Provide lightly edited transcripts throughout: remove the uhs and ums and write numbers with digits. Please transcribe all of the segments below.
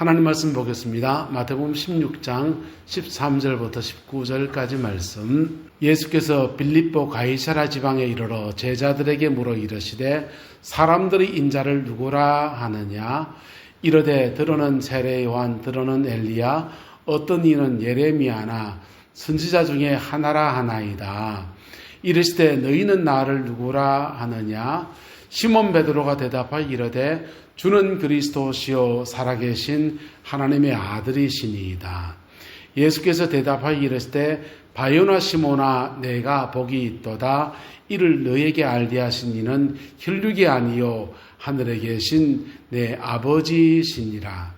하나님 말씀 보겠습니다. 마태복음 16장 13절부터 19절까지 말씀. 예수께서 빌립보 가이사랴 지방에 이르러 제자들에게 물어 이르시되 사람들이 인자를 누구라 하느냐? 이르되 들어는 세례 요한, 들어는 엘리야, 어떤 이는 예레미야나 선지자 중에 하나라 하나이다. 이르시되 너희는 나를 누구라 하느냐? 시몬 베드로가 대답하여 이르되 주는 그리스도시요 살아계신 하나님의 아들이시니이다. 예수께서 대답하여 이르시되 바요나 시몬아 내가 복이 있도다. 이를 너에게 알게 하신 이는 혈육이 아니요 하늘에 계신 내 아버지시니라.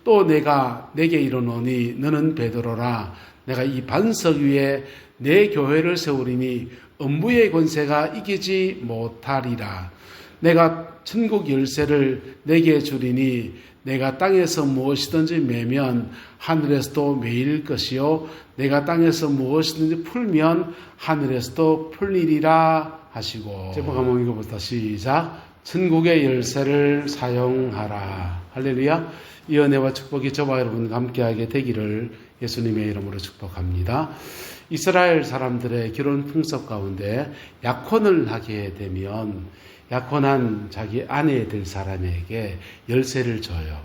또 내가 내게 이르노니 너는 베드로라. 내가 이 반석 위에 내 교회를 세우리니 음부의 권세가 이기지 못하리라. 내가 천국 열쇠를 내게 주리니 내가 땅에서 무엇이든지 매면 하늘에서도 매일 것이요 내가 땅에서 무엇이든지 풀면 하늘에서도 풀리리라 하시고. 제목 한번 읽어보자. 시작. 천국의 열쇠를 사용하라. 할렐루야. 이 은혜와 축복이 저와 여러분과 함께하게 되기를 예수님의 이름으로 축복합니다. 이스라엘 사람들의 결혼 풍습 가운데 약혼을 하게 되면 약혼한 자기 아내 될 사람에게 열쇠를 줘요.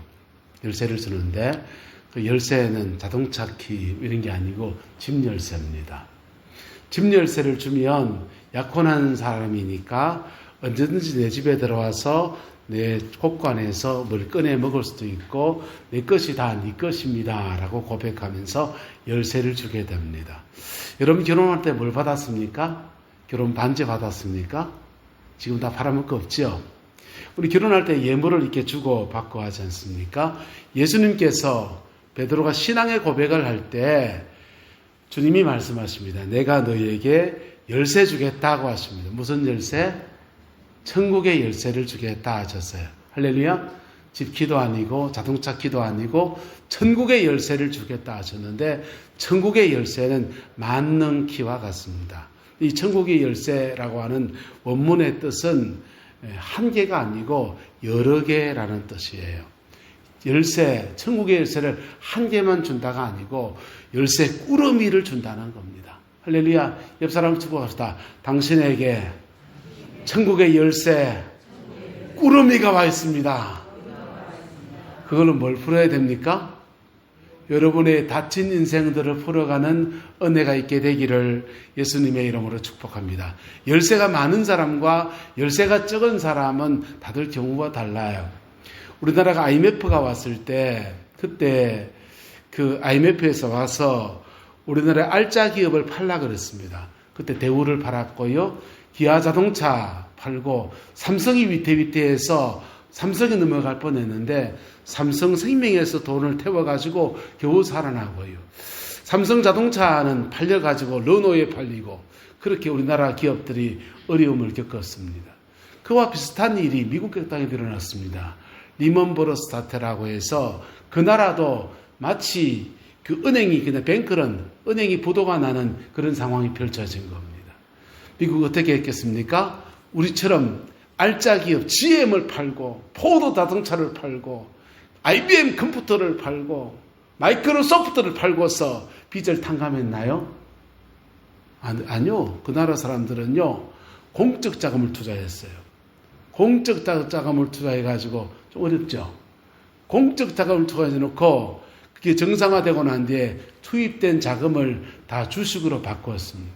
열쇠를 주는데 그 열쇠는 자동차 키 이런 게 아니고 집 열쇠입니다. 집 열쇠를 주면 약혼한 사람이니까 언제든지 내 집에 들어와서 내 곳간에서 뭘 꺼내 먹을 수도 있고 내 것이 다 네 것입니다 라고 고백하면서 열쇠를 주게 됩니다. 여러분 결혼할 때 뭘 받았습니까? 결혼 반지 받았습니까? 지금 다 팔아먹을 거 없죠? 우리 결혼할 때 예물을 이렇게 주고 받고 하지 않습니까? 예수님께서 베드로가 신앙의 고백을 할 때 주님이 말씀하십니다. 내가 너희에게 열쇠 주겠다고 하십니다. 무슨 열쇠? 천국의 열쇠를 주겠다 하셨어요. 할렐루야. 집 키도 아니고 자동차 키도 아니고 천국의 열쇠를 주겠다 하셨는데 천국의 열쇠는 만능 키와 같습니다. 이 천국의 열쇠라고 하는 원문의 뜻은 한 개가 아니고 여러 개라는 뜻이에요. 열쇠, 천국의 열쇠를 한 개만 준다가 아니고 열쇠 꾸러미를 준다는 겁니다. 할렐루야. 옆 사람 축복합시다. 당신에게 천국의 열쇠 꾸러미가 와 있습니다. 그걸로 뭘 풀어야 됩니까? 여러분의 다친 인생들을 풀어가는 은혜가 있게 되기를 예수님의 이름으로 축복합니다. 열쇠가 많은 사람과 열쇠가 적은 사람은 다들 경우가 달라요. 우리나라가 IMF가 왔을 때 그때 그 IMF에서 와서 우리나라의 알짜 기업을 팔라 그랬습니다. 그때 대우를 팔았고요. 기아 자동차 팔고 삼성이 위태위태해서 삼성이 넘어갈 뻔했는데 삼성생명에서 돈을 태워가지고 겨우 살아나고요. 삼성자동차는 팔려가지고 르노에 팔리고 그렇게 우리나라 기업들이 어려움을 겪었습니다. 그와 비슷한 일이 미국 땅에 일어났습니다. 리먼브러스 사태라고 해서 그 나라도 마치 그 은행이 그냥 뱅크런 은행이 부도가 나는 그런 상황이 펼쳐진 겁니다. 미국 어떻게 했겠습니까? 우리처럼 알짜 기업 GM을 팔고 포드 자동차를 팔고 IBM 컴퓨터를 팔고 마이크로소프트를 팔고서 빚을 탕감했나요? 아니요. 그 나라 사람들은요. 공적 자금을 투자했어요. 공적 자금을 투자해가지고 좀 어렵죠. 공적 자금을 투자해놓고 그게 정상화되고 난 뒤에 투입된 자금을 다 주식으로 바꾸었습니다.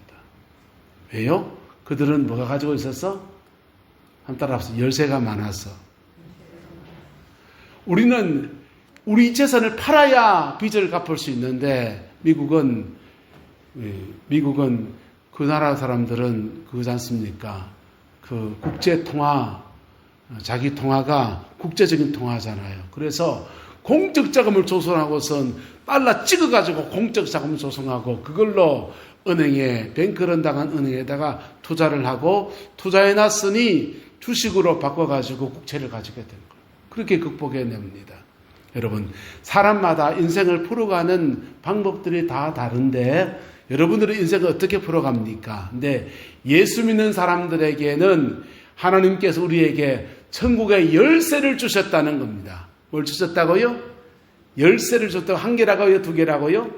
왜요? 그들은 뭐가 가지고 있었어? 한 따라서 열쇠가 많아서. 우리는 우리 재산을 팔아야 빚을 갚을 수 있는데 미국은 그 나라 사람들은 그거지 않습니까? 그 국제 통화, 자기 통화가 국제적인 통화잖아요. 그래서 공적 자금을 조성하고선 달러 찍어가지고 공적 자금을 조성하고 그걸로 은행에 뱅크런 당한 은행에다가 투자를 하고 투자해놨으니 주식으로 바꿔가지고 국채를 가지게 된 거예요. 그렇게 극복해냅니다. 여러분, 사람마다 인생을 풀어가는 방법들이 다 다른데 여러분들의 인생을 어떻게 풀어갑니까? 근데 예수 믿는 사람들에게는 하나님께서 우리에게 천국의 열쇠를 주셨다는 겁니다. 뭘 주셨다고요? 열쇠를 줬다고 한 개라고요? 두 개라고요?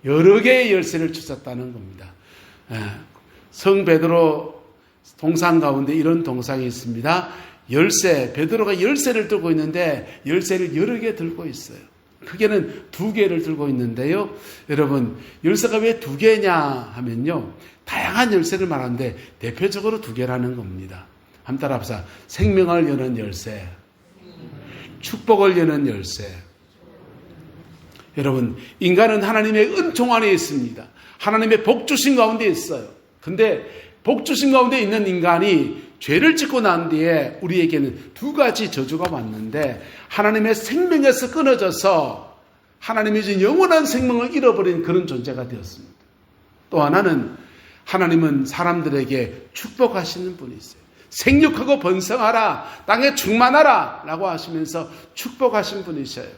여러 개의 열쇠를 주셨다는 겁니다. 성 베드로 동상 가운데 이런 동상이 있습니다. 열쇠, 베드로가 열쇠를 들고 있는데 열쇠를 여러 개 들고 있어요. 크게는 두 개를 들고 있는데요. 여러분, 열쇠가 왜 두 개냐 하면요. 다양한 열쇠를 말하는데 대표적으로 두 개라는 겁니다. 한번 따라합시다. 생명을 여는 열쇠, 축복을 여는 열쇠. 여러분, 인간은 하나님의 은총 안에 있습니다. 하나님의 복 주신 가운데 있어요. 근데 복 주신 가운데 있는 인간이 죄를 짓고 난 뒤에 우리에게는 두 가지 저주가 왔는데 하나님의 생명에서 끊어져서 하나님이 준 영원한 생명을 잃어버린 그런 존재가 되었습니다. 또 하나는 하나님은 사람들에게 축복하시는 분이 있어요. 생육하고 번성하라, 땅에 충만하라 라고 하시면서 축복하신 분이셔요.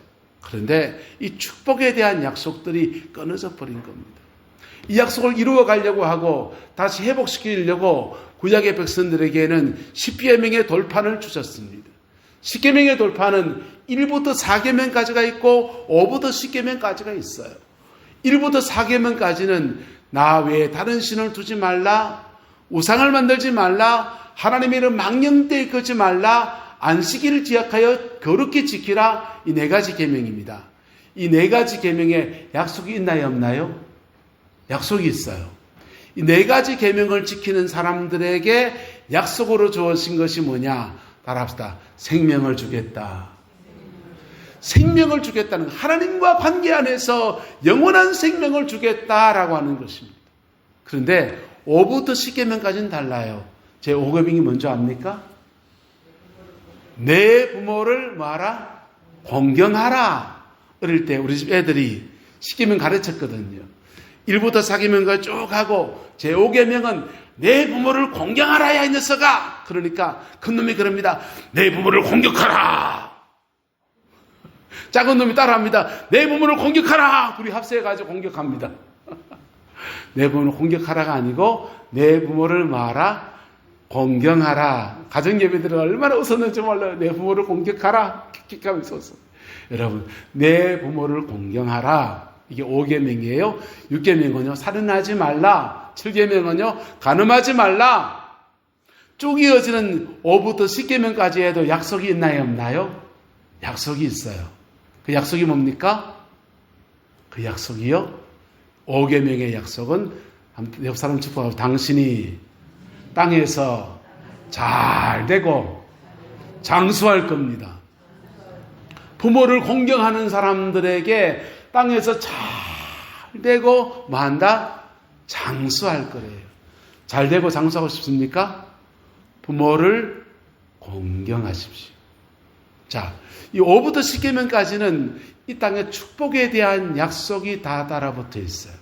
그런데 이 축복에 대한 약속들이 끊어져 버린 겁니다. 이 약속을 이루어 가려고 하고 다시 회복시키려고 구약의 백성들에게는 10계명의 돌판을 주셨습니다. 10계명의 돌판은 1부터 4계명까지가 있고 5부터 10계명까지가 있어요. 1부터 4계명까지는 나 외에 다른 신을 두지 말라, 우상을 만들지 말라, 하나님의 이름 망령되이 끄지 말라, 안식일을 기약하여 거룩히 지키라, 이 네 가지 계명입니다. 이 네 가지 계명에 약속이 있나요, 없나요? 약속이 있어요. 이 네 가지 계명을 지키는 사람들에게 약속으로 주어진 것이 뭐냐? 따라합시다. 생명을 주겠다. 생명을 주겠다는 것. 하나님과 관계 안에서 영원한 생명을 주겠다라고 하는 것입니다. 그런데 5부터 10계명까지는 달라요. 제 5계명이 뭔지 압니까? 내 부모를 뭐하라? 공경하라. 어릴 때 우리 집 애들이 10계명 가르쳤거든요. 1부터 4계명까지 쭉 하고 제 5계명은 내 부모를 공경하라 야 이 녀석아. 그러니까 큰 놈이 그럽니다. 내 부모를 공격하라. 작은 놈이 따라합니다. 내 부모를 공격하라. 둘이 합세해가지고 공격합니다. 내 부모를 공격하라가 아니고 내 부모를 뭐하라? 공경하라. 가정예배들은 얼마나 웃었는지 몰라요. 내 부모를 공격하라. 킥킥하면서 웃어. 여러분, 내 부모를 공경하라. 이게 5계명이에요. 6계명은요. 살인하지 말라. 7계명은요. 간음하지 말라. 쭉 이어지는 5부터 10계명까지 해도 약속이 있나요, 없나요? 약속이 있어요. 그 약속이 뭡니까? 그 약속이요. 5계명의 약속은 옆 사람 축복하고 당신이 땅에서 잘 되고 장수할 겁니다. 부모를 공경하는 사람들에게 땅에서 잘 되고 뭐 한다? 장수할 거래요. 잘 되고 장수하고 싶습니까? 부모를 공경하십시오. 자, 이 5부터 10계명까지는 이 땅의 축복에 대한 약속이 다 달아붙어 있어요.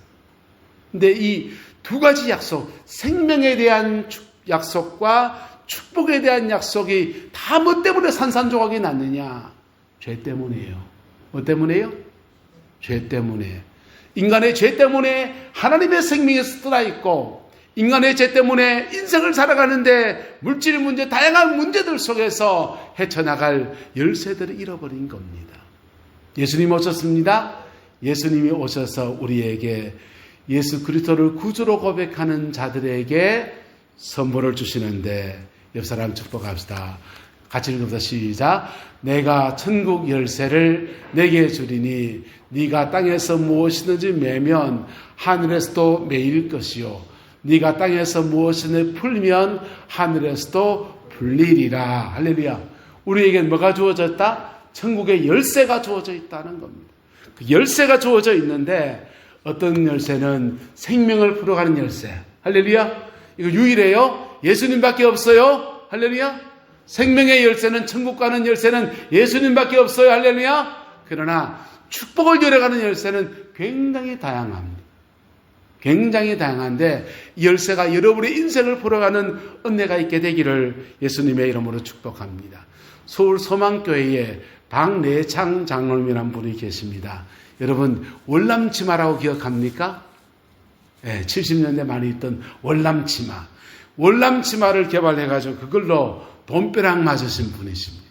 근데 이 두 가지 약속, 생명에 대한 약속과 축복에 대한 약속이 다 뭐 때문에 산산조각이 났느냐? 죄 때문이에요. 뭐 때문에요? 죄 때문에. 인간의 죄 때문에 하나님의 생명에서 떠나있고 인간의 죄 때문에 인생을 살아가는데 물질 문제, 다양한 문제들 속에서 헤쳐나갈 열쇠들을 잃어버린 겁니다. 예수님이 오셨습니다. 예수님이 오셔서 우리에게 예수 그리스도를 구주로 고백하는 자들에게 선물을 주시는데 옆 사람 축복합시다. 같이 읽어보자. 시작. 내가 천국 열쇠를 내게 주리니 네가 땅에서 무엇이든지 매면 하늘에서도 매일 것이요 네가 땅에서 무엇이든지 풀면 하늘에서도 풀리리라. 할렐루야. 우리에겐 뭐가 주어졌다? 천국의 열쇠가 주어져 있다는 겁니다. 그 열쇠가 주어져 있는데 어떤 열쇠는 생명을 풀어가는 열쇠. 할렐루야. 이거 유일해요. 예수님밖에 없어요. 할렐루야. 생명의 열쇠는, 천국 가는 열쇠는 예수님밖에 없어요. 할렐루야. 그러나 축복을 열어가는 열쇠는 굉장히 다양합니다. 굉장히 다양한데 이 열쇠가 여러분의 인생을 풀어가는 은혜가 있게 되기를 예수님의 이름으로 축복합니다. 서울 소망교회에 박내창 장로님이라는 분이 계십니다. 여러분 월남치마라고 기억합니까? 네, 70년대 많이 있던 월남치마. 월남치마를 개발해가지고 그걸로 돈벼락 맞으신 분이십니다.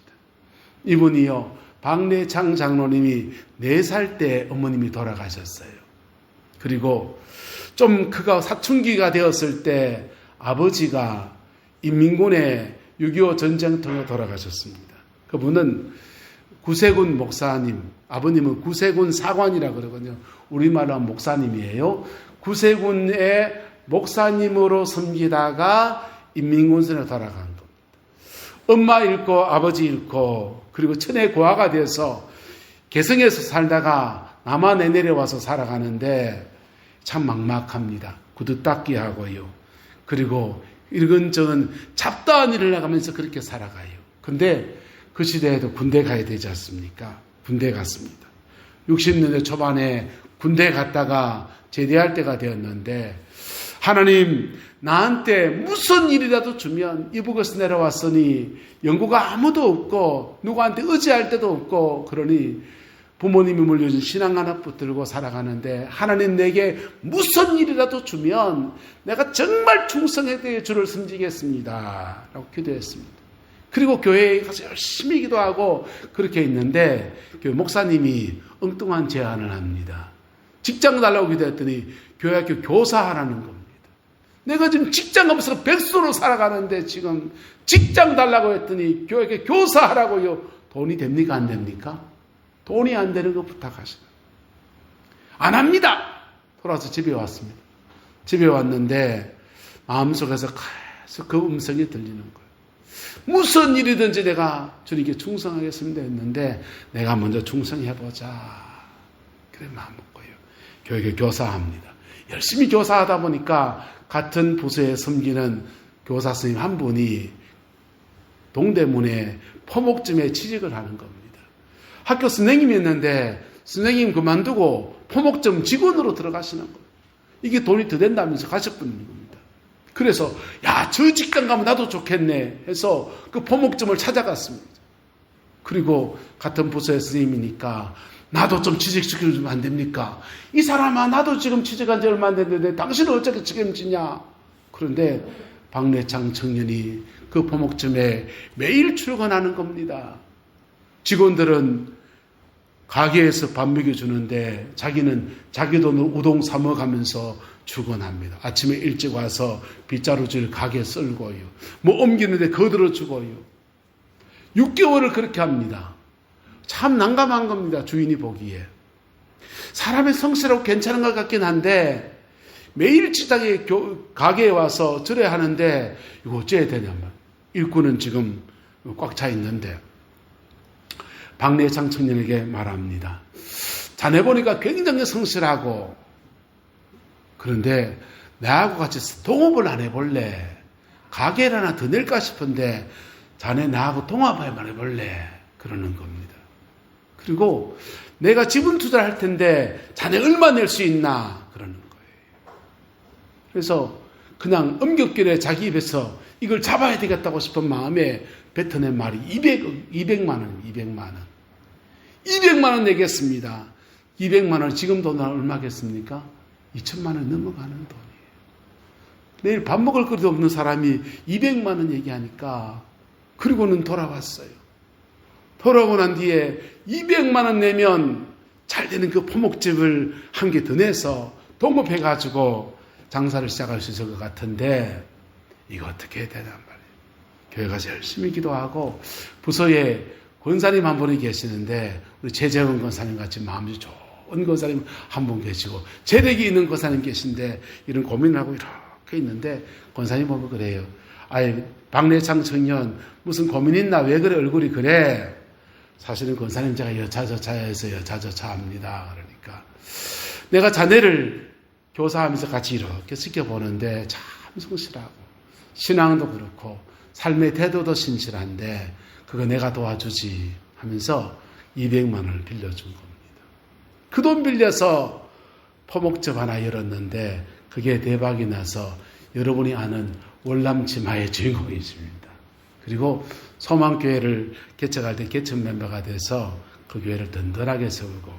이분이요 박내창 장로님이 4살 때 어머님이 돌아가셨어요. 그리고 좀 그가 사춘기가 되었을 때 아버지가 인민군의 6.25 전쟁터에 돌아가셨습니다. 그분은 구세군 목사님, 아버님은 구세군 사관이라고 그러거든요. 우리말로 하면 목사님이에요. 구세군의 목사님으로 섬기다가 인민군선에 돌아간 겁니다. 엄마 잃고 아버지 잃고 그리고 천의 고아가 돼서 개성에서 살다가 남한에 내려와서 살아가는데 참 막막합니다. 구두 닦기 하고요. 그리고 이런저런 잡다한 일을 나가면서 그렇게 살아가요. 근데 그 시대에도 군대 가야 되지 않습니까? 군대 갔습니다. 60년대 초반에 군대 갔다가 제대할 때가 되었는데 하나님 나한테 무슨 일이라도 주면 이북에서 내려왔으니 연고가 아무도 없고 누구한테 의지할 데도 없고 그러니 부모님이 물려준 신앙 하나 붙들고 살아가는데 하나님 내게 무슨 일이라도 주면 내가 정말 충성에 주를 섬기겠습니다 라고 기도했습니다. 그리고 교회에 가서 열심히 기도하고 그렇게 있는데 교회 목사님이 엉뚱한 제안을 합니다. 직장 달라고 기도했더니 교회학교 교사하라는 겁니다. 내가 지금 직장 없어서 백수로 살아가는데 지금 직장 달라고 했더니 교회학교 교사하라고요. 돈이 됩니까 안 됩니까? 돈이 안 되는 거 부탁하시는. 안 합니다. 돌아와서 집에 왔습니다. 집에 왔는데 마음속에서 계속 그 음성이 들리는 거예요. 무슨 일이든지 내가 주님께 충성하겠습니다 했는데 내가 먼저 충성해보자. 그래 마음 먹고요. 교육에 교사합니다. 열심히 교사하다 보니까 같은 부서에 섬기는 교사 선생님 한 분이 동대문에 포목점에 취직을 하는 겁니다. 학교 선생님이었는데 선생님 그만두고 포목점 직원으로 들어가시는 거예요. 이게 돈이 더 된다면서 가셨던 겁니다. 그래서 야, 저 직장 가면 나도 좋겠네 해서 그 포목점을 찾아갔습니다. 그리고 같은 부서의 선생님이니까 나도 좀 취직시켜주면 안 됩니까? 이 사람아 나도 지금 취직한 지 얼마 안 됐는데 당신은 어떻게 책임지냐? 그런데 박내창 청년이 그 포목점에 매일 출근하는 겁니다. 직원들은 가게에서 밥 먹여주는데 자기는 자기 돈으로 우동 사 먹으면서 출근합니다. 아침에 일찍 와서 빗자루질 가게 썰고요. 뭐 옮기는데 거들어주고요. 6개월을 그렇게 합니다. 참 난감한 겁니다. 주인이 보기에. 사람의 성실하고 괜찮은 것 같긴 한데 매일 직장에 가게에 와서 절해야 하는데 이거 어째야 되냐면 일꾼은 지금 꽉 차 있는데 박내창 청년에게 말합니다. 자네 보니까 굉장히 성실하고 그런데 나하고 같이 동업을 안 해볼래? 가게를 하나 더 낼까 싶은데 자네 나하고 동업만 해볼래? 그러는 겁니다. 그리고 내가 지분 투자를 할 텐데 자네 얼마 낼 수 있나? 그러는 거예요. 그래서 그냥 엄격길에 자기 입에서 이걸 잡아야 되겠다고 싶은 마음에 뱉어낸 말이 200만 원. 200만 원 내겠습니다. 200만 원 지금 돈 얼마겠습니까? 2천만 원 넘어가는 돈이에요. 내일 밥 먹을 것도 없는 사람이 200만 원 얘기하니까 그리고는 돌아왔어요. 돌아오고 난 뒤에 200만 원 내면 잘 되는 그 포목집을 한 개 더 내서 동업해가지고 장사를 시작할 수 있을 것 같은데 이거 어떻게 해야 되단 말이에요. 교회 가서 열심히 기도하고 부서에 권사님 한 분이 계시는데 우리 최재원 권사님 같이 마음이 좋은 권사님 한 분 계시고 재력이 있는 권사님 계신데 이런 고민을 하고 이렇게 있는데 권사님 보면 그래요. 아이 박내창 청년 무슨 고민 있나? 왜 그래 얼굴이 그래? 사실은 권사님 제가 여차저차해서 여차저차합니다. 그러니까 내가 자네를 교사하면서 같이 이렇게 지켜보는데 참 성실하고 신앙도 그렇고 삶의 태도도 신실한데 그거 내가 도와주지 하면서 200만 원을 빌려준 겁니다. 그 돈 빌려서 포목점 하나 열었는데 그게 대박이 나서 여러분이 아는 월남치마의 주인공이십니다. 그리고 소망교회를 개척할 때 개척 멤버가 돼서 그 교회를 든든하게 세우고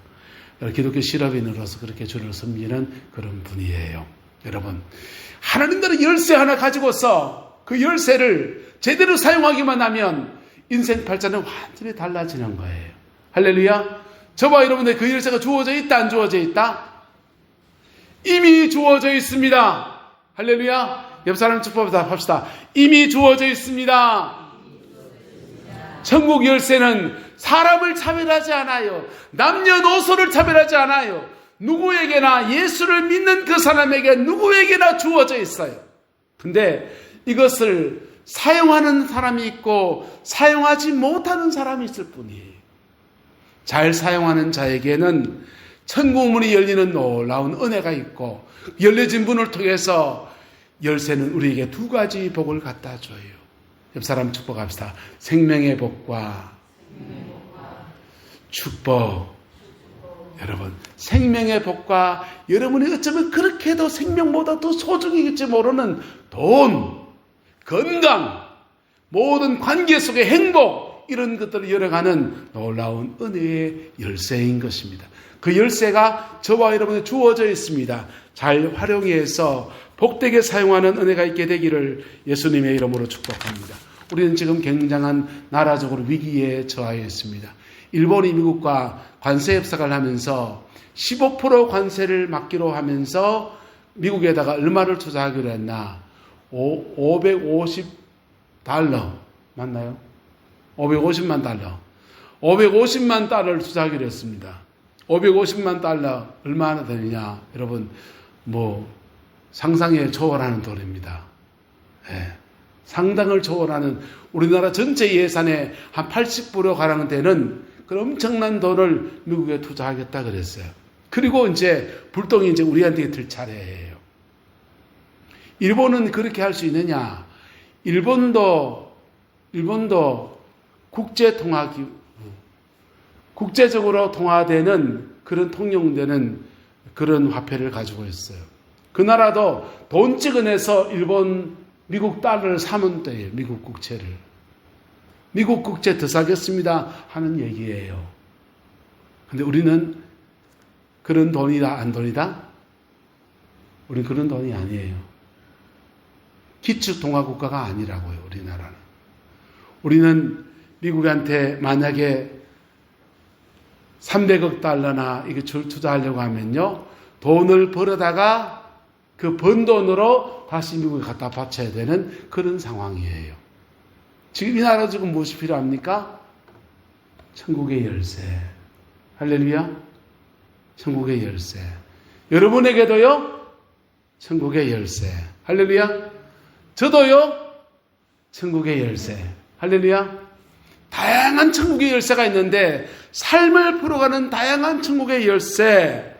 기독교 실업인으로서 그렇게 주를 섬기는 그런 분이에요. 여러분 하나님들은 열쇠 하나 가지고서 그 열쇠를 제대로 사용하기만 하면 인생 발전은 완전히 달라지는 거예요. 할렐루야. 저와 여러분의 그 열쇠가 주어져 있다, 안 주어져 있다? 이미 주어져 있습니다. 할렐루야. 옆 사람 축복합시다. 이미 주어져 있습니다. 천국 열쇠는 사람을 차별하지 않아요. 남녀노소를 차별하지 않아요. 누구에게나, 예수를 믿는 그 사람에게 누구에게나 주어져 있어요. 근데 이것을 사용하는 사람이 있고 사용하지 못하는 사람이 있을 뿐이에요. 잘 사용하는 자에게는 천국 문이 열리는 놀라운 은혜가 있고, 열려진 문을 통해서 열쇠는 우리에게 두 가지 복을 갖다 줘요. 옆 사람 축복합시다. 생명의 복과 축복. 여러분, 생명의 복과 여러분이 어쩌면 그렇게도 생명보다 더 소중할지 모르는 돈, 건강, 모든 관계 속의 행복, 이런 것들을 열어가는 놀라운 은혜의 열쇠인 것입니다. 그 열쇠가 저와 여러분에 주어져 있습니다. 잘 활용해서 복되게 사용하는 은혜가 있게 되기를 예수님의 이름으로 축복합니다. 우리는 지금 굉장한 나라적으로 위기에 처하여 있습니다. 일본이 미국과 관세 협상을 하면서 15% 관세를 막기로 하면서 미국에다가 얼마를 투자하기로 했나? 550달러 맞나요? 550만 달러. 550만 달러를 투자하기로 했습니다. 550만 달러 얼마나 되느냐? 여러분, 상상에 초월하는 돈입니다. 네. 상당을 초월하는, 우리나라 전체 예산의 한 80% 가량 되는 그런 엄청난 돈을 미국에 투자하겠다 그랬어요. 그리고 이제 불똥이 이제 우리한테 들 차례예요. 일본은 그렇게 할 수 있느냐? 일본도 국제적으로 통화되는 그런 통용되는 그런 화폐를 가지고 있어요. 그 나라도 돈 찍어내서 미국 달러를 사면 돼요. 미국 국채를. 미국 국채 더 사겠습니다 하는 얘기예요. 근데 우리는 그런 돈이다, 안 돈이다? 우리는 그런 돈이 아니에요. 기축통화국가가 아니라고요, 우리나라는. 우리는 미국한테 만약에 300억 달러나 이거 투자하려고 하면요, 돈을 벌어다가 그 번 돈으로 다시 미국에 갖다 바쳐야 되는 그런 상황이에요. 지금 이 나라 지금 무엇이 필요합니까? 천국의 열쇠. 할렐루야. 천국의 열쇠. 여러분에게도요, 천국의 열쇠. 할렐루야. 저도요, 천국의 열쇠. 할렐루야. 다양한 천국의 열쇠가 있는데 삶을 풀어가는 다양한 천국의 열쇠,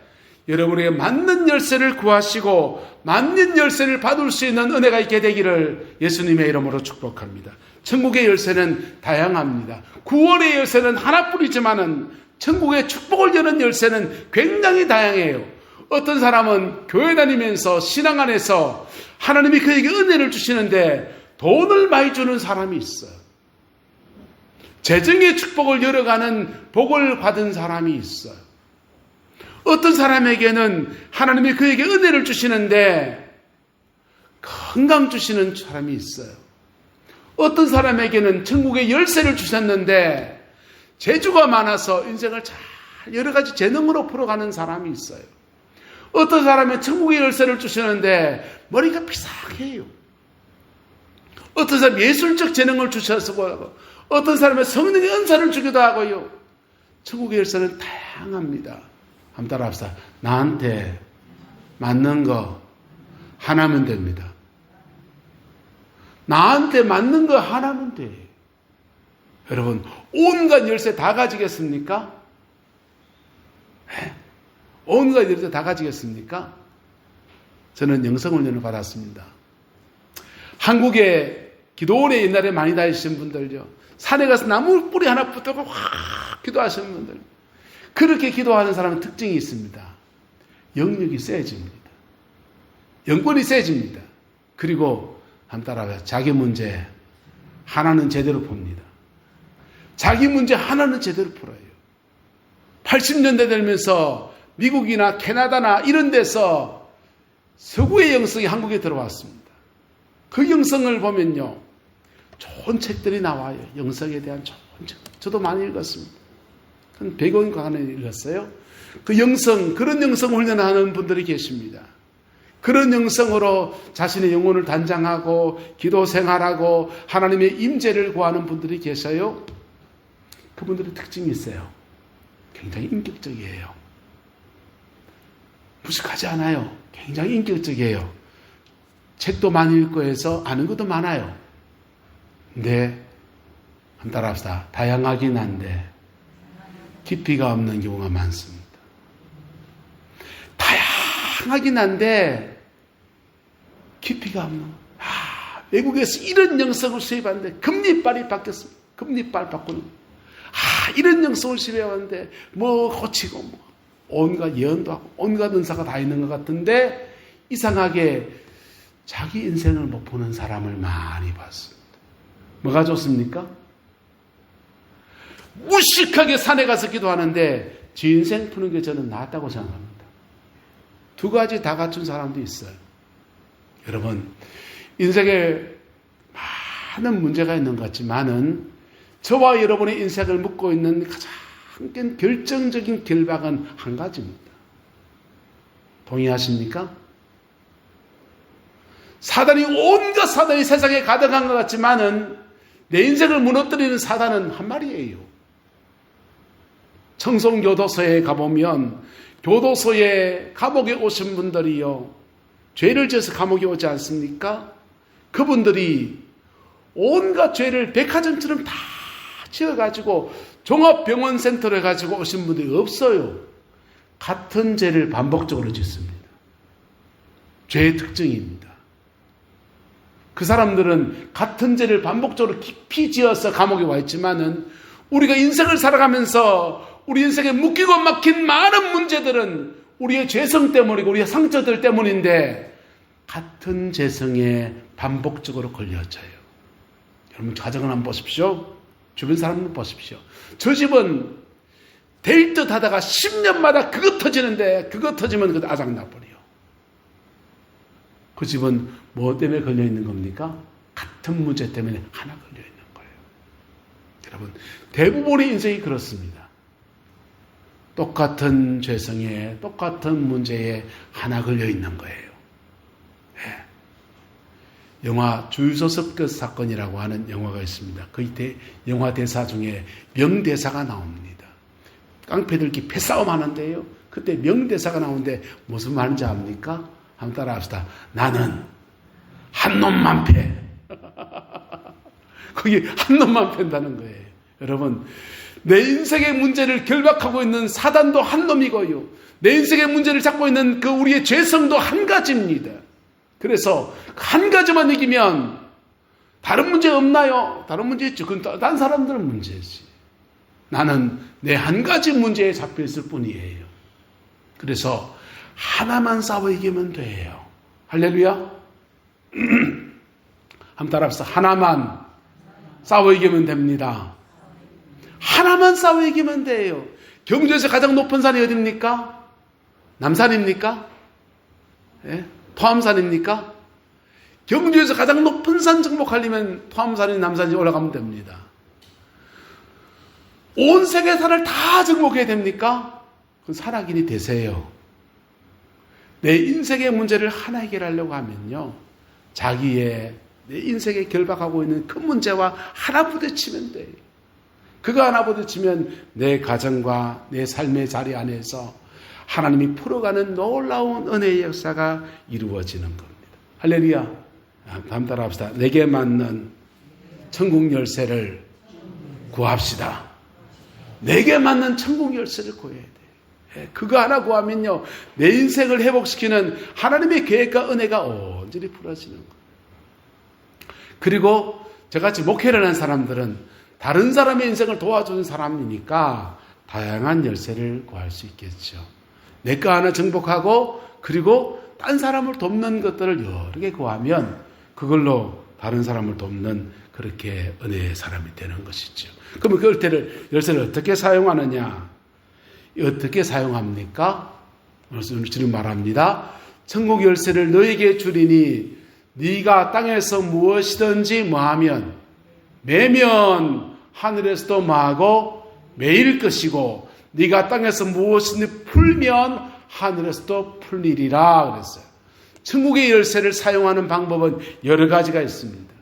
여러분에게 맞는 열쇠를 구하시고 맞는 열쇠를 받을 수 있는 은혜가 있게 되기를 예수님의 이름으로 축복합니다. 천국의 열쇠는 다양합니다. 구원의 열쇠는 하나뿐이지만은 천국의 축복을 여는 열쇠는 굉장히 다양해요. 어떤 사람은 교회 다니면서 신앙 안에서 하나님이 그에게 은혜를 주시는데 돈을 많이 주는 사람이 있어요. 재정의 축복을 열어가는 복을 받은 사람이 있어요. 어떤 사람에게는 하나님이 그에게 은혜를 주시는데 건강 주시는 사람이 있어요. 어떤 사람에게는 천국의 열쇠를 주셨는데 재주가 많아서 인생을 잘 여러 가지 재능으로 풀어가는 사람이 있어요. 어떤 사람은 천국의 열쇠를 주시는데 머리가 비상해요. 어떤 사람은 예술적 재능을 주셔서, 어떤 사람은 성령의 은사를 주기도 하고요. 천국의 열쇠는 다양합니다. 한번 따라합시다. 나한테 맞는 거 하나면 됩니다. 나한테 맞는 거 하나면 돼. 여러분, 온갖 열쇠 다 가지겠습니까? 온갖 열쇠 다 가지겠습니까? 저는 영성훈련을 받았습니다. 한국에 기도원에 옛날에 많이 다니신 분들요, 산에 가서 나무 뿌리 하나 붙들고 확 기도하시는 분들, 그렇게 기도하는 사람은 특징이 있습니다. 영역이 세집니다. 영권이 세집니다. 그리고 한번 따라가요. 자기 문제 하나는 제대로 풉니다. 자기 문제 하나는 제대로 풀어요. 80년대 되면서 미국이나 캐나다나 이런 데서 서구의 영성이 한국에 들어왔습니다. 그 영성을 보면요, 좋은 책들이 나와요. 영성에 대한 좋은 책. 저도 많이 읽었습니다. 한 100원가량 읽었어요. 그 영성, 그런 영성 훈련하는 분들이 계십니다. 그런 영성으로 자신의 영혼을 단장하고 기도 생활하고 하나님의 임재를 구하는 분들이 계셔요. 그분들의 특징이 있어요. 굉장히 인격적이에요. 무식하지 않아요. 굉장히 인격적이에요. 책도 많이 읽고 해서 아는 것도 많아요. 근데 한번 따라합시다. 다양하긴 한데 깊이가 없는 경우가 많습니다. 다양하긴 한데 깊이가 없는. 외국에서 이런 영성을 수입하는데 금리빨이 바뀌었습니다. 금리빨 바꾸는. 이런 영성을 수입해왔는데 고치고 온갖 예언도 하고 온갖 은사가 다 있는 것 같은데 이상하게 자기 인생을 못 보는 사람을 많이 봤습니다. 뭐가 좋습니까? 무식하게 산에 가서 기도하는데 지 인생 푸는 게 저는 낫다고 생각합니다. 두 가지 다 갖춘 사람도 있어요. 여러분, 인생에 많은 문제가 있는 것 같지만은 저와 여러분의 인생을 묶고 있는 가장 결정적인 결박은 한 가지입니다. 동의하십니까? 온갖 사단이 세상에 가득한 것 같지만은 내 인생을 무너뜨리는 사단은 한 마리예요. 청송교도소에 가보면 교도소에 감옥에 오신 분들이요, 죄를 지어서 감옥에 오지 않습니까? 그분들이 온갖 죄를 백화점처럼 다 지어가지고 종합병원센터를 가지고 오신 분들이 없어요. 같은 죄를 반복적으로 짓습니다. 죄의 특징입니다. 그 사람들은 같은 죄를 반복적으로 깊이 지어서 감옥에 와 있지만은 우리가 인생을 살아가면서 우리 인생에 묶이고 막힌 많은 문제들은 우리의 죄성 때문이고 우리의 상처들 때문인데 같은 죄성에 반복적으로 걸려져요. 여러분 가정을 한번 보십시오. 주변 사람을 보십시오. 저 집은 될 듯 하다가 10년마다 그거 터지는데 그거 터지면 그거 아작나버려요. 그 집은 뭐 때문에 걸려있는 겁니까? 같은 문제 때문에 하나 걸려있는 거예요. 여러분 대부분의 인생이 그렇습니다. 똑같은 죄성에 똑같은 문제에 하나 걸려있는 거예요. 네. 영화 주유소습격 사건이라고 하는 영화가 있습니다. 그 영화 대사 중에 명대사가 나옵니다. 깡패들끼리 패싸움 하는데요. 그때 명대사가 나오는데 무슨 말인지 압니까? 한번 따라합시다. 나는 한 놈만 패. 거기 한 놈만 팬다는 거예요. 여러분 내 인생의 문제를 결박하고 있는 사단도 한 놈이고요. 내 인생의 문제를 잡고 있는 그 우리의 죄성도 한 가지입니다. 그래서 한 가지만 이기면 다른 문제 없나요? 다른 문제 있죠. 그건 다른 사람들은 문제지. 나는 내 한 가지 문제에 잡혀 있을 뿐이에요. 그래서 하나만 싸워 이기면 돼요. 할렐루야. 한번 따라합시다. 하나만 싸워 이기면 됩니다. 하나만 싸워 이기면 돼요. 경주에서 가장 높은 산이 어디입니까? 남산입니까? 예? 토암산입니까? 경주에서 가장 높은 산 정복하려면 토암산이 남산이 올라가면 됩니다. 온 세계 산을 다 정복해야 됩니까? 그건 산악인이 되세요. 내 인생의 문제를 하나 해결하려고 하면요, 자기의 내 인생에 결박하고 있는 큰 문제와 하나 부딪히면 돼요. 그거 하나 부딪히면 내 가정과 내 삶의 자리 안에서 하나님이 풀어가는 놀라운 은혜의 역사가 이루어지는 겁니다. 할렐루야. 다음 따라 합시다. 내게 맞는 천국 열쇠를 구합시다. 내게 맞는 천국 열쇠를 구해야 돼. 그거 하나 구하면요, 내 인생을 회복시키는 하나님의 계획과 은혜가 온전히 풀어지는 거예요. 그리고 저같이 목회를 하는 사람들은 다른 사람의 인생을 도와주는 사람이니까 다양한 열쇠를 구할 수 있겠죠. 내 거 하나 정복하고 그리고 딴 사람을 돕는 것들을 여러 개 구하면 그걸로 다른 사람을 돕는 그렇게 은혜의 사람이 되는 것이죠. 그러면 그 열쇠를 어떻게 사용하느냐? 어떻게 사용합니까? 주님 말합니다. 천국 열쇠를 너에게 주리니 네가 땅에서 무엇이든지 뭐하면 매면 하늘에서도 뭐하고 매일 것이고 네가 땅에서 무엇이든 풀면 하늘에서도 풀리리라 그랬어요. 천국의 열쇠를 사용하는 방법은 여러 가지가 있습니다.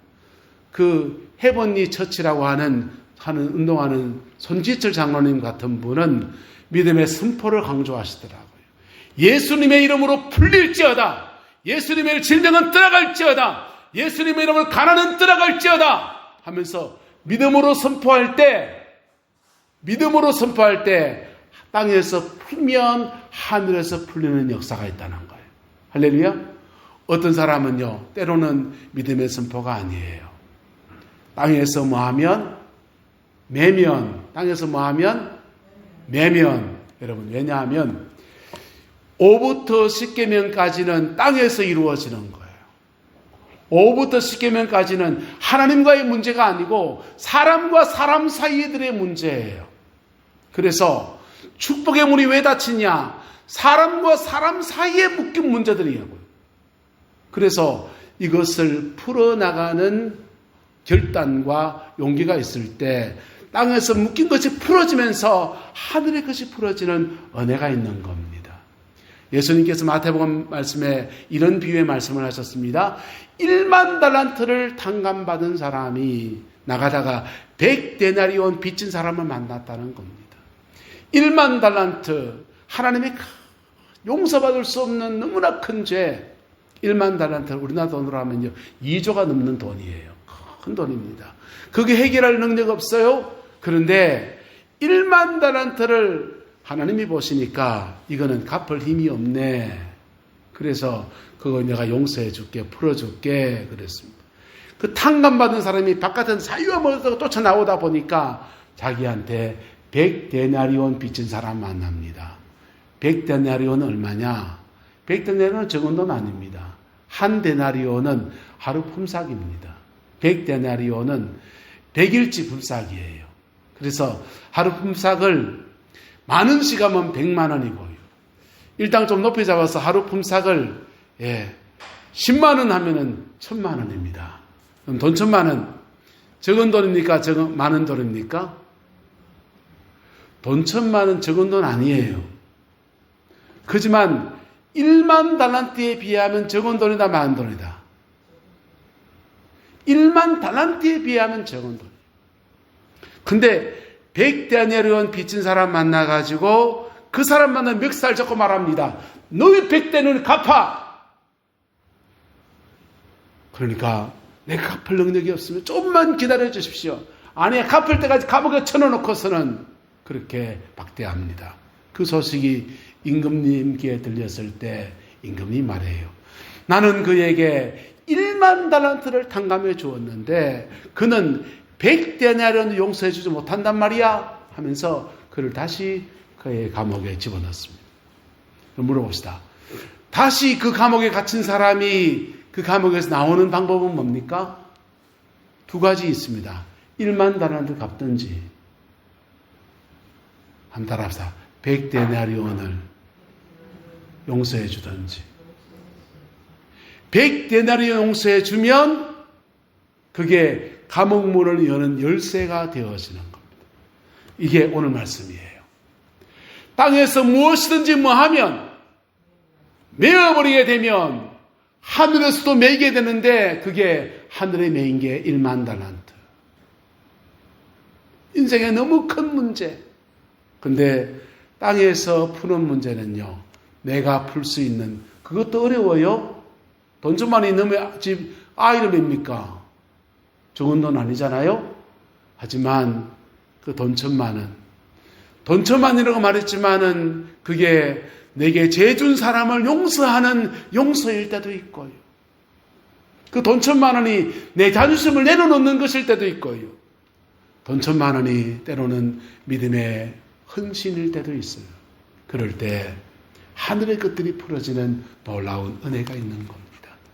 그 헤븐리 처치라고 하는 운동하는 손지철 장로님 같은 분은 믿음의 선포를 강조하시더라고요. 예수님의 이름으로 풀릴지어다. 예수님의 질병은 떠나갈지어다. 예수님의 이름으로 가난은 떠나갈지어다 하면서 믿음으로 선포할 때 땅에서 풀면 하늘에서 풀리는 역사가 있다는 거예요. 할렐루야. 어떤 사람은요, 때로는 믿음의 선포가 아니에요. 땅에서 뭐하면 매면, 땅에서 뭐하면 매면. 여러분, 왜냐하면 5부터 10계명까지는 땅에서 이루어지는 거예요. 5부터 10계명까지는 하나님과의 문제가 아니고 사람과 사람 사이들의 문제예요. 그래서 축복의 문이 왜 닫히냐? 사람과 사람 사이에 묶인 문제들이라고요. 그래서 이것을 풀어나가는 결단과 용기가 있을 때 땅에서 묶인 것이 풀어지면서 하늘의 것이 풀어지는 은혜가 있는 겁니다. 예수님께서 마태복음 말씀에 이런 비유의 말씀을 하셨습니다. 1만 달란트를 탕감받은 사람이 나가다가 100데나리온 빚진 사람을 만났다는 겁니다. 1만 달란트, 하나님이 용서받을 수 없는 너무나 큰 죄, 1만 달란트, 우리나라 돈으로 하면요 2조가 넘는 돈이에요. 큰 돈입니다. 그게 해결할 능력 없어요. 그런데 1만 달란트를 하나님이 보시니까 이거는 갚을 힘이 없네. 그래서 그거 내가 용서해 줄게, 풀어 줄게 그랬습니다. 그 탕감받은 사람이 바깥에 사유와 뭐가 쫓아나오다 보니까 자기한테 100데나리온 빚진 사람 만납니다. 100데나리온은 얼마냐? 100데나리온은 적은 돈 아닙니다. 한 데나리온은 하루 품삯입니다. 100데나리온은 100일치 품삯이에요. 그래서 하루 품삯을 많은 시간은 100만 원이고요. 일당 좀 높이 잡아서 하루 품삯을 10만 원 하면은 1000만 원입니다. 그럼 돈 1000만 원 적은 돈입니까? 많은 돈입니까? 돈 1000만 원 적은 돈 아니에요. 그지만 1만 달란트에 비하면 적은 돈이다, 많은 돈이다. 1만 달란트에 비하면 적은 돈. 근데 100데나리온 빚진 사람 만나가지고 그 사람 만나 멱살 잡고 말합니다. 너희 100대는 갚아. 그러니까 내가 갚을 능력이 없으면 조금만 기다려 주십시오. 아니, 갚을 때까지 감옥에 쳐넣어놓고서는 그렇게 박대합니다. 그 소식이 임금님 귀에 들렸을 때 임금이 말해요. 나는 그에게 1만 달란트를 탕감해 주었는데 그는 100데나리온을 용서해 주지 못한단 말이야 하면서 그를 다시 그의 감옥에 집어넣습니다. 물어봅시다. 다시 그 감옥에 갇힌 사람이 그 감옥에서 나오는 방법은 뭡니까? 두 가지 있습니다. 1만 달란트 갚든지 한 달 합사 100데나리온을 용서해 주든지. 100데나리온 용서해 주면 그게 감옥 문을 여는 열쇠가 되어지는 겁니다. 이게 오늘 말씀이에요. 땅에서 무엇이든지 뭐하면 메어버리게 되면 하늘에서도 매이게 되는데 그게 하늘에 매인 게 1만 달란트. 인생에 너무 큰 문제. 근데 땅에서 푸는 문제는요, 내가 풀 수 있는, 그것도 어려워요. 돈 좀 많이 넣으면 집 아이름입니까? 적은 돈 아니잖아요? 하지만 그 돈 1000만 원. 돈 1000만이라고 말했지만은 그게 내게 죄 준 사람을 용서하는 용서일 때도 있고요. 그 돈 1000만 원이 내 자존심을 내려놓는 것일 때도 있고요. 돈 1000만 원이 때로는 믿음의 헌신일 때도 있어요. 그럴 때 하늘의 것들이 풀어지는 놀라운 은혜가 있는 겁니다.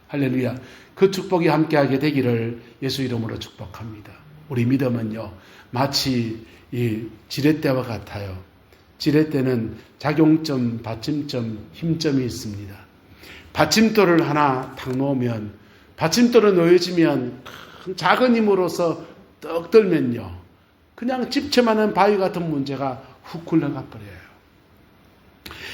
할렐루야. 그 축복이 함께하게 되기를 예수 이름으로 축복합니다. 우리 믿음은요, 마치 이 지렛대와 같아요. 지렛대는 작용점, 받침점, 힘점이 있습니다. 받침돌을 하나 탁 놓으면, 받침돌을 놓여지면 작은 힘으로서 떡 들면요, 그냥 집채만한 바위 같은 문제가 훅 굴러가 버려요.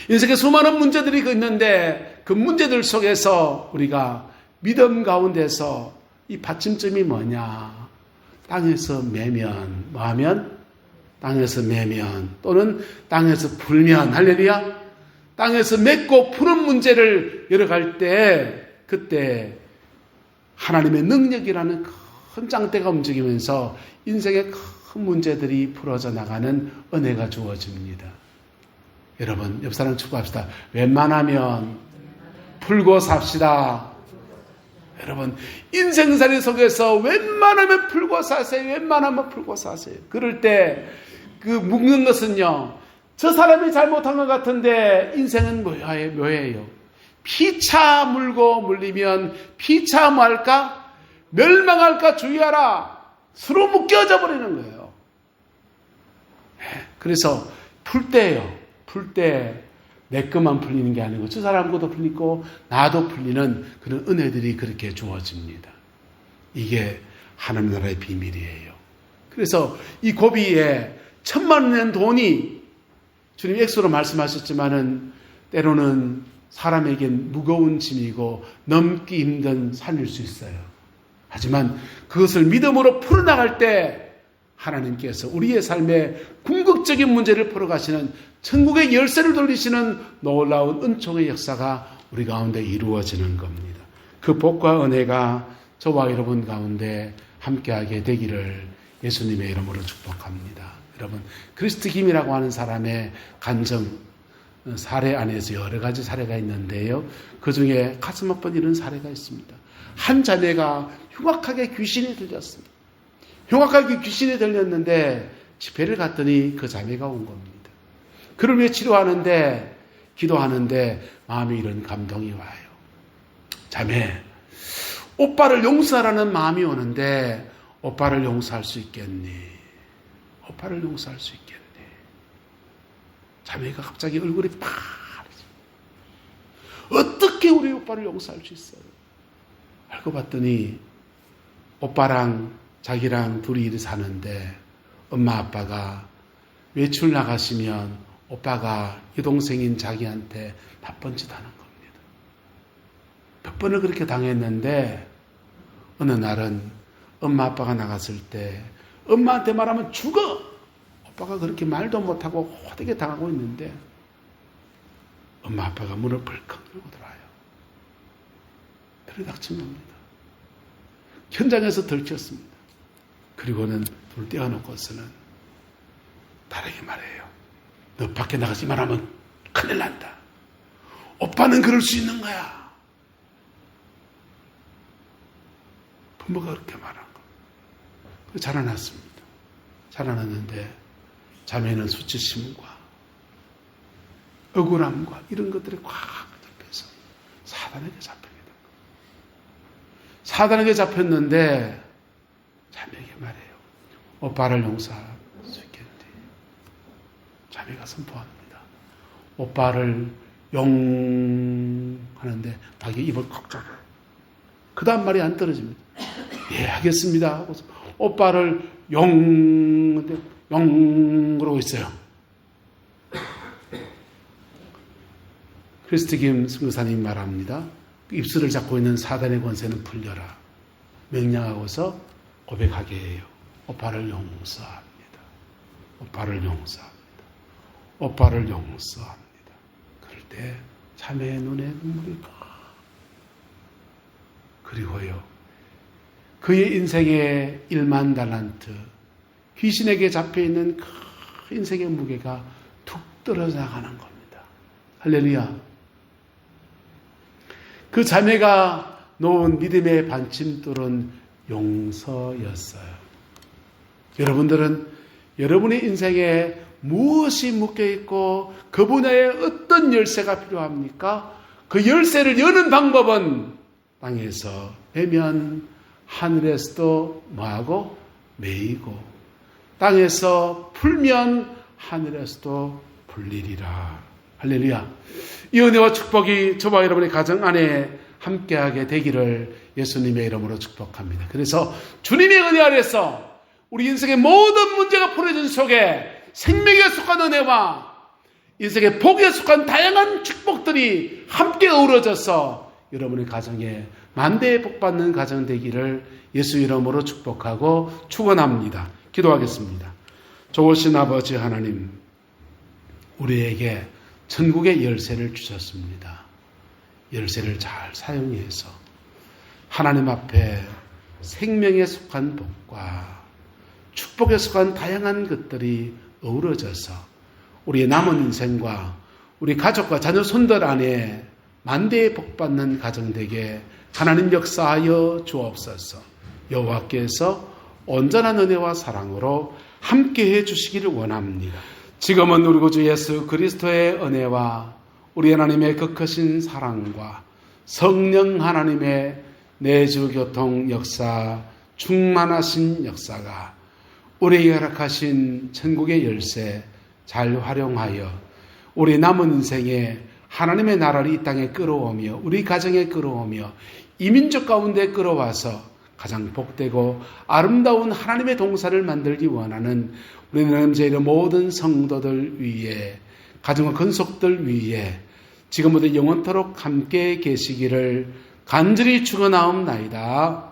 인생에 수많은 문제들이 있는데 그 문제들 속에서 우리가 믿음 가운데서 이 받침점이 뭐냐? 땅에서 매면, 뭐하면? 땅에서 매면 또는 땅에서 풀면, 할렐루야. 땅에서 맺고 푸는 문제를 열어갈 때 그때 하나님의 능력이라는 큰 장대가 움직이면서 인생의 큰 문제들이 풀어져 나가는 은혜가 주어집니다. 여러분, 옆 사람 축복합시다. 웬만하면 풀고 삽시다. 여러분, 인생살이 속에서 웬만하면 풀고 사세요. 웬만하면 풀고 사세요. 그럴 때 그 묵는 것은요, 저 사람이 잘못한 것 같은데 인생은 묘해요. 피차 물고 물리면 피차 뭐할까? 멸망할까 주의하라. 서로 묶여져 버리는 거예요. 그래서 풀 때예요. 풀 때 내 것만 풀리는 게 아니고 저 사람 것도 풀리고 나도 풀리는 그런 은혜들이 그렇게 주어집니다. 이게 하나님 나라의 비밀이에요. 그래서 이 고비에 1,000만 원 낸 돈이 주님 액수로 말씀하셨지만은 때로는 사람에겐 무거운 짐이고 넘기 힘든 산일 수 있어요. 하지만 그것을 믿음으로 풀어나갈 때 하나님께서 우리의 삶에 궁극적인 문제를 풀어가시는 천국의 열쇠를 돌리시는 놀라운 은총의 역사가 우리 가운데 이루어지는 겁니다. 그 복과 은혜가 저와 여러분 가운데 함께하게 되기를 예수님의 이름으로 축복합니다. 여러분, 크리스트 김이라고 하는 사람의 간증 사례 안에서 여러 가지 사례가 있는데요. 그 중에 가슴 아픈 이런 사례가 있습니다. 한 자매가 흉악하게 귀신이 들렸습니다. 흉악하게 귀신이 들렸는데 집회를 갔더니 그 자매가 온 겁니다. 그를 위해 치료하는데 기도하는데 마음에 이런 감동이 와요. 자매, 오빠를 용서하라는 마음이 오는데 오빠를 용서할 수 있겠니? 오빠를 용서할 수 있겠니? 자매가 갑자기 얼굴이 파래져. 어떻게 우리 오빠를 용서할 수 있어요? 알고 봤더니 오빠랑 자기랑 둘이 사는데 엄마 아빠가 외출 나가시면 오빠가 여동생인 자기한테 나쁜 짓 하는 겁니다. 몇 번을 그렇게 당했는데 어느 날은 엄마 아빠가 나갔을 때 엄마한테 말하면 죽어! 오빠가 그렇게 말도 못하고 호되게 당하고 있는데 엄마 아빠가 문을 벌컥 열고 들어와요. 들이닥친 겁니다. 현장에서 들켰습니다. 그리고는 둘 떼어놓고서는 다르게 말해요. 너 밖에 나가지 말하면 큰일 난다. 오빠는 그럴 수 있는 거야. 부모가 그렇게 말한 거. 자라났습니다. 자라났는데 자매는 수치심과 억울함과 이런 것들이 꽉 잡혀서 사단에게 잡히게 된 거예요. 사단에게 잡혔는데 자매에게 말해요. 오빠를 용서할 수 있겠니? 자매가 선포합니다. 오빠를 하는데 자기 입을 콕 잡아요. 그 다음 말이 안 떨어집니다. 예, 하겠습니다 하고서 오빠를 그러고 있어요. 크리스트 김 선교사님 말합니다. 입술을 잡고 있는 사단의 권세는 풀려라. 명령하고서 고백하게 해요. 오빠를 용서합니다. 오빠를 용서합니다. 오빠를 용서합니다. 그럴 때 자매의 눈에 눈물이 그리고요. 그의 인생의 1만 달란트, 귀신에게 잡혀있는 그 인생의 무게가 툭 떨어져 나가는 겁니다. 할렐루야. 그 자매가 놓은 믿음의 반침돌은 용서였어요. 여러분들은 여러분의 인생에 무엇이 묶여있고 그 분야에 어떤 열쇠가 필요합니까? 그 열쇠를 여는 방법은 땅에서 매면 하늘에서도 뭐하고? 매이고 땅에서 풀면 하늘에서도 풀리리라. 할렐루야. 이 은혜와 축복이 저와 여러분의 가정 안에 함께하게 되기를 예수님의 이름으로 축복합니다. 그래서 주님의 은혜 아래서 우리 인생의 모든 문제가 풀어진 속에 생명에 속한 은혜와 인생의 복에 속한 다양한 축복들이 함께 어우러져서 여러분의 가정에 만대의 복 받는 가정 되기를 예수 이름으로 축복하고 축원합니다. 기도하겠습니다. 좋으신 아버지 하나님, 우리에게 천국의 열쇠를 주셨습니다. 열쇠를 잘 사용해서 하나님 앞에 생명에 속한 복과 축복에 속한 다양한 것들이 어우러져서 우리의 남은 인생과 우리 가족과 자녀 손들 안에 만대의 복 받는 가정 되게 하나님 역사하여 주옵소서. 여호와께서 온전한 은혜와 사랑으로 함께해 주시기를 원합니다. 지금은 우리 구주 예수 그리스도의 은혜와 우리 하나님의 극하신 사랑과 성령 하나님의 내주교통 역사, 충만하신 역사가 우리에게 허락하신 천국의 열쇠 잘 활용하여 우리 남은 인생에 하나님의 나라를 이 땅에 끌어오며 우리 가정에 끌어오며 이민족 가운데 끌어와서 가장 복되고 아름다운 하나님의 동산을 만들기 원하는 우리 하나님 제일의 모든 성도들 위에 가정과 근속들 위에 지금부터 영원토록 함께 계시기를 간절히 축원하옵나이다.